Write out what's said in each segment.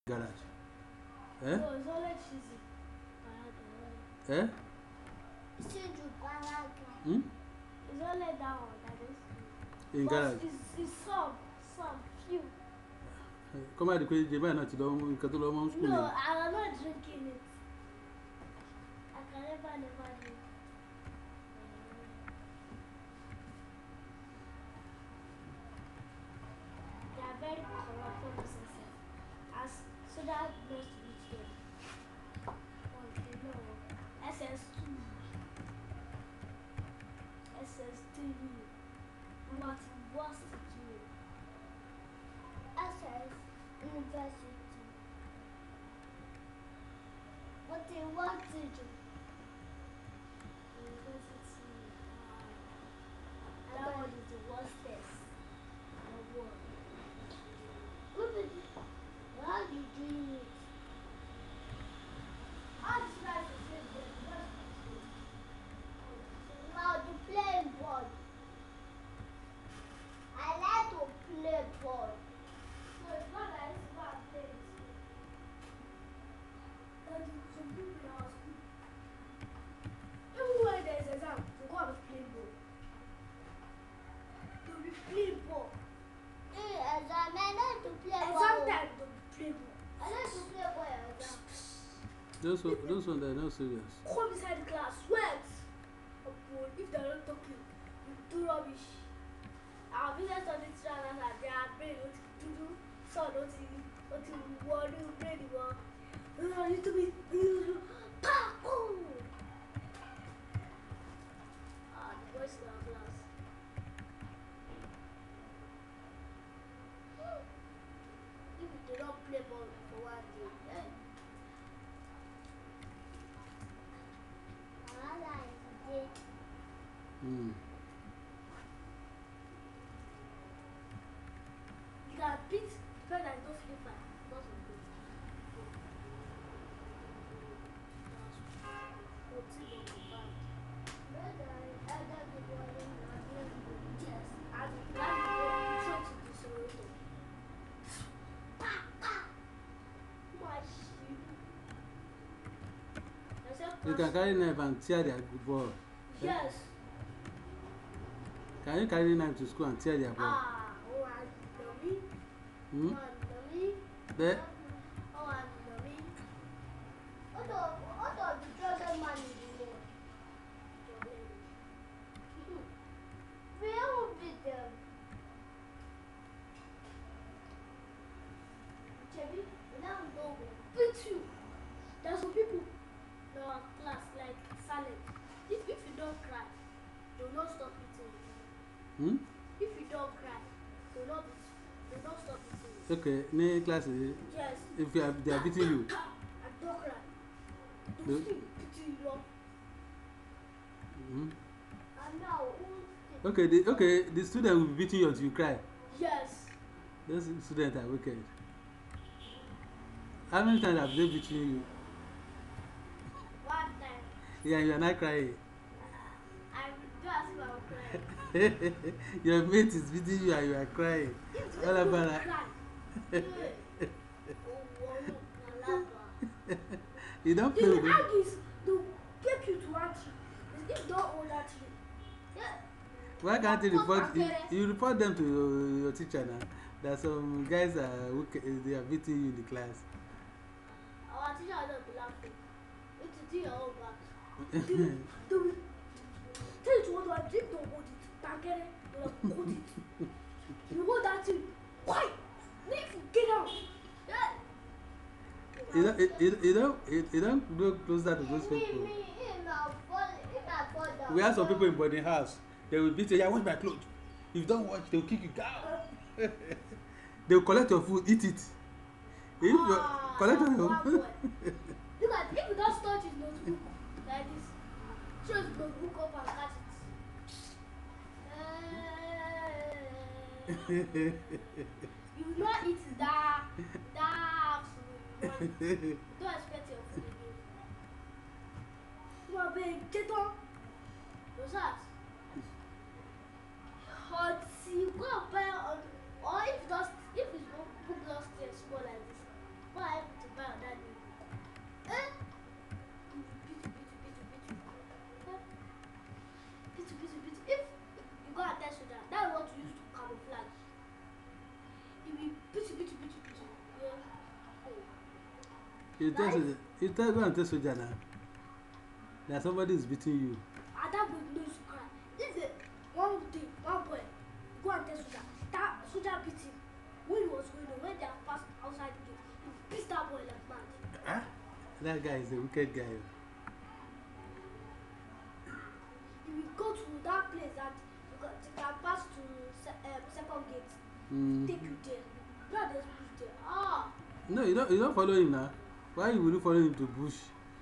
Garage. Eh? No, it's only cheesy. Eh? Hmm? It's only that one that is. In But garage. it's some, few. Come on, the crazy man, not to the Catalonia school. No, I'm not drinking it. I can never drink. They are very corrupt processes. As so that must reach them. Okay, no. SS2. SS3. What was to do? SS University. What they want to do? University. That one is the worst test. The world. How do you do it? How do you guys say that? Now to play ball. I like to play ball. So it's not that it's about playing. But some people in our school, even when there's exam, they go and play ball. They'll be playing ball. Exam, I like to play ball. Exam time, they'll be playing ball. I like to play ball exam. Those ones are not serious. Come inside the class, sweat. If they're not talking, you do rubbish. Our business studies teacher and they are very what to do, so what to what do really well. You need to be the boys in our class. If you do not play ball for one day, then Hmm. you can beat the person that don't feel fine. Not so good. Yes, and that is what to do so. You can carry knife and tear their ball. Yes. Can you carry knife to school and tear their ball? Oh, and Lomi. Hmm? Oh, and Lomi. There? Oh, and Lomi. What of the children man in the name? We will beat them. Chevy, now we go beat you. There's some people in our class like silent. If you don't cry, they will not stop eating. Hmm? If you don't cry, they will not stop eating. Okay, in class, Yes. if they are beating you. And don't cry. Don't still beating you up. Hmm? And now, Okay, the student will be beating you until you cry. yes. Those students are wicked. How many times have they beaten you? One time, Yeah, you are not crying. I will do as if I will cry. Your mate is beating you and you are crying. If All you about don't that. cry, oh, Malaba. You don't They play will with hug you. They'll get Why can't you report them to your teacher now? That some guys are they are beating you in the class. Our teacher will not be laughing. It's to do your own back. Do tell you what I did, don't hold it. Tangere, don't hold it. You hold that thing. Why? Leave, get out. Yeah. You don't go closer to those people. We have some people in boarding house. They will beat you. Yeah, wash my clothes. If you don't watch, they will kick you down. They will collect your food, eat it. If you collect your food. Look at if you don't touch his notebook like this, throw his notebook up and catch it. You will not eat that food. Don't expect your food again. You are being get on. What's that? Hot see, go and buy on, or if it's book lost here small like this, what I have to buy on that day? If you go and test with that, that's what you use to camouflage. If you You go and test with that now. That somebody is beating you. And that would lose to cry. If the one boy go and test soldier, that soldier beat him when he was going on, when they have passed outside the gate, he beat that boy like mad. Huh? That guy is a wicked guy. If you go to that place that you can pass to second gate, take you there. Not just push there. Ah. No, you don't follow him now. Why would you follow him to bush?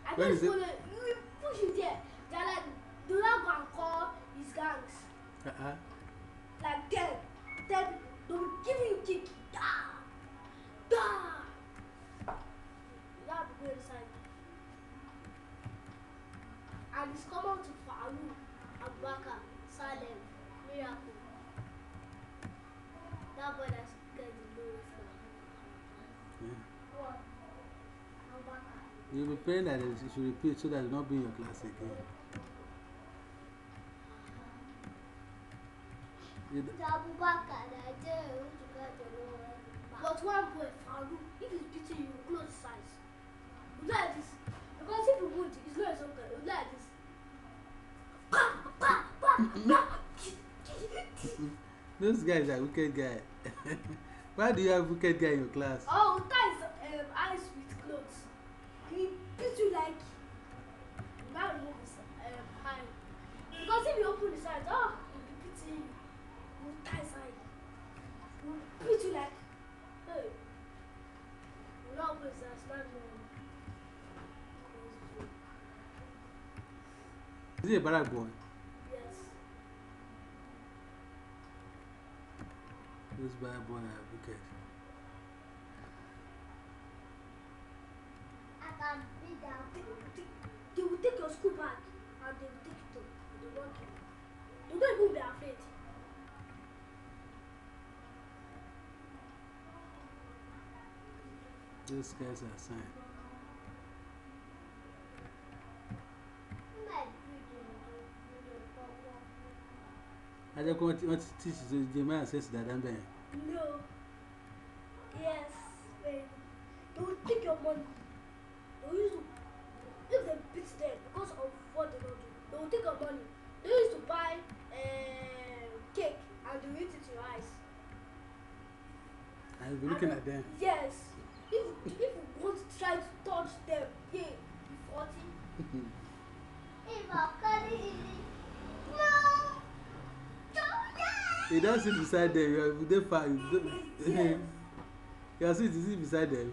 I just follow him. You push him there. They're like, do not go and call his gangs. Like then they'll be giving you kick. You have to go inside. And it's common to Faru, Abubakar, Salem, Miracle. That boy that's getting the lowest now. What? Abubakar. You'll be praying that you should repeat so that you'll not be in your class again. But one boy, Faru, if he's beating you, close his eyes. You like this. Because if you wound, it's not so good. You like this. Those guys are wicked guys. Why do you have wicked guy in your class? Oh, that is eyes with clothes. He beats you like now remove his eye. Because if you open his eyes, he'll be beating you. He'll tie his eye. He'll beat you like, hey. He'll not open his eyes, not Is he a bad boy? Yes. Those bad boys are wicked. They will take your school bag and they will take it home. They won't care. They don't even be afraid. Those guys are signed. I just want to teach the man says that I'm there. No. Yes, baby. They will take your money. They used to, if they beat them because of what they don't do, they will take your money. They used to buy cake and they will eat it to your eyes. I'll be looking at them. Yes. If you want to try to touch them, yeah, be 40. If I'm cutting no. You don't sit beside them, you are they far. Yes. You are sitting beside them.